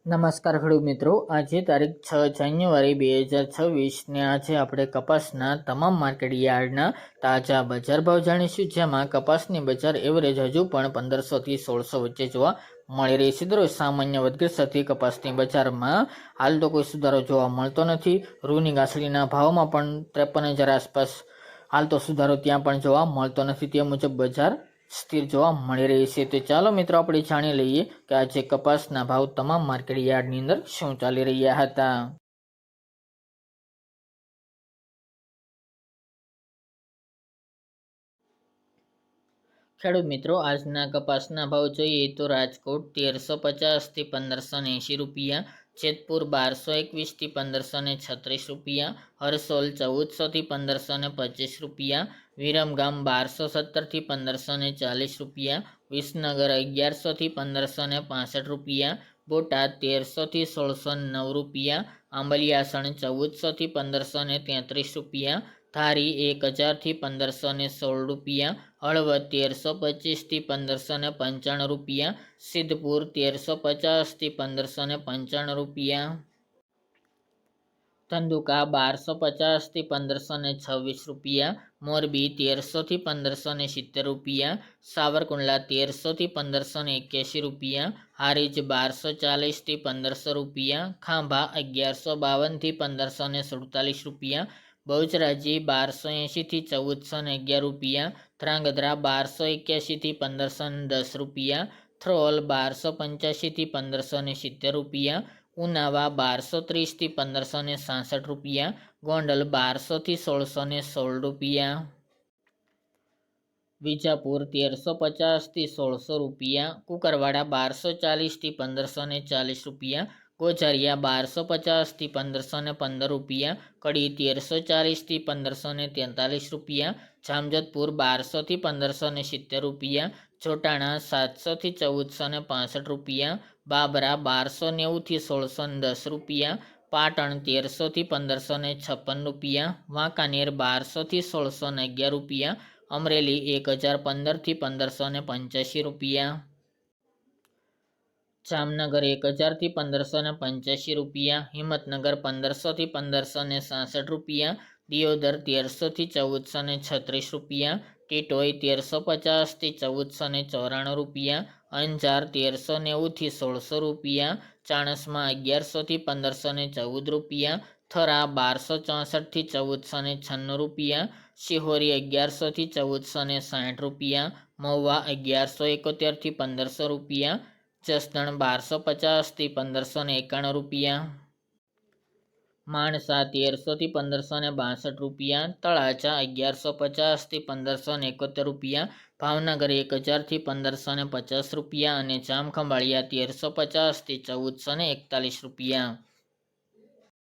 નમસ્કાર ખેડૂત મિત્રો, આજે તારીખ 6 જાન્યુઆરી 2026 ને આજે આપણે કપાસના તમામ માર્કેટ યાર્ડના તાજા બજાર ભાવ જાણીશું, જેમાં કપાસની બજાર એવરેજ હજુ પણ 1500 થી 1600 વચ્ચે જોવા મળી રહી છે। દરરોજ સામાન્ય વધઘટ સાથે કપાસની બજારમાં હાલ તો કોઈ સુધારો જોવા મળતો નથી। રૂની ગાંસડીના ભાવમાં પણ 53,000 આસપાસ હાલ તો સુધારો ત્યાં પણ જોવા મળતો નથી। તે મુજબ બજાર સ્થિર જોવા મળી રહી છે। તો ચાલો મિત્રો આપણે જાણી લઈએ કે આજે કપાસના ભાવ તમામ માર્કેટ યાર્ડની અંદર શું ચાલી રહ્યા હતા। ખેડૂત મિત્રો, આજના કપાસના ભાવ જોઈએ તો રાજકોટ 1350 થી 1580 રૂપિયા, જેતપુર 1221 થી 1536 રૂપિયા, હરસોલ 1400 થી 1525 રૂપિયા, વિરમગામ 1217 થી 1540 રૂપિયા, વિસનગર 1100 થી 1565 રૂપિયા, બોટાદ 1300 થી 1609 રૂપિયા, આંબલિયાસણ 1400 થી 1533 રૂપિયા, ધારી 1000 થી 1516 રૂપિયા, હળવદ 1325 થી 1595 રૂપિયા, સિદ્ધપુર 1350 થી 1595 રૂપિયા, ધંધુકા 1250 થી 1526 રૂપિયા, મોરબી 1300 થી 1570 રૂપિયા, સાવરકુંડલા 1300 થી 1581 રૂપિયા, હારીજ 1240 થી 1500 રૂપિયા, ખાંભા 1152 થી 1547 રૂપિયા, બહુચરાજી 1280 થી 1411 રૂપિયા, ધ્રાંગધ્રા 1281 થી 1510 રૂપિયા, થ્રોલ 1285 થી 1570 રૂપિયા, ઉનાવા 1230 થી 1566 રૂપિયા, ગોંડલ 1200 થી 1616 રૂપિયા, વિજાપુર 1350 થી 1600 રૂપિયા, કુકરવાડા 1240 થી 1540 રૂપિયા, ગોઝારિયા 1250 થી 1515 રૂપિયા, કડી 1340 થી 1543 રૂપિયા, જામજોધપુર 1200 થી 1570 રૂપિયા, જોટાણા 700 થી 1465 રૂપિયા, બાબરા 1290 થી 1610 રૂપિયા, પાટણ 1300 થી 1556 રૂપિયા, વાંકાનેર 1200 થી 1611 રૂપિયા, અમરેલી 1015 થી 1585 રૂપિયા, જામનગર 1000 થી 1585 રૂપિયા, હિંમતનગર 1500 થી 1566 રૂપિયા, દિયોદર 1300 થી 1436 રૂપિયા, ટીટોઈ 1350 થી 1494 રૂપિયા, અંજાર 1390 થી 1600 રૂપિયા, ચાણસ્મા 1100 થી 1514 રૂપિયા, થરા 1264 થી 1496 રૂપિયા, શિહોરી 1100 થી 1460 રૂપિયા, મહુવા 1171 થી 1500 રૂપિયા, જસદણ 1250 થી 1591 રૂપિયા, માણસા 1300 થી 1562 રૂપિયા, તળાજા 1150 થી 1571 રૂપિયા, ભાવનગર 1000 થી 1550 રૂપિયા અને જામખંભાળિયા 1350 થી 1441 રૂપિયા।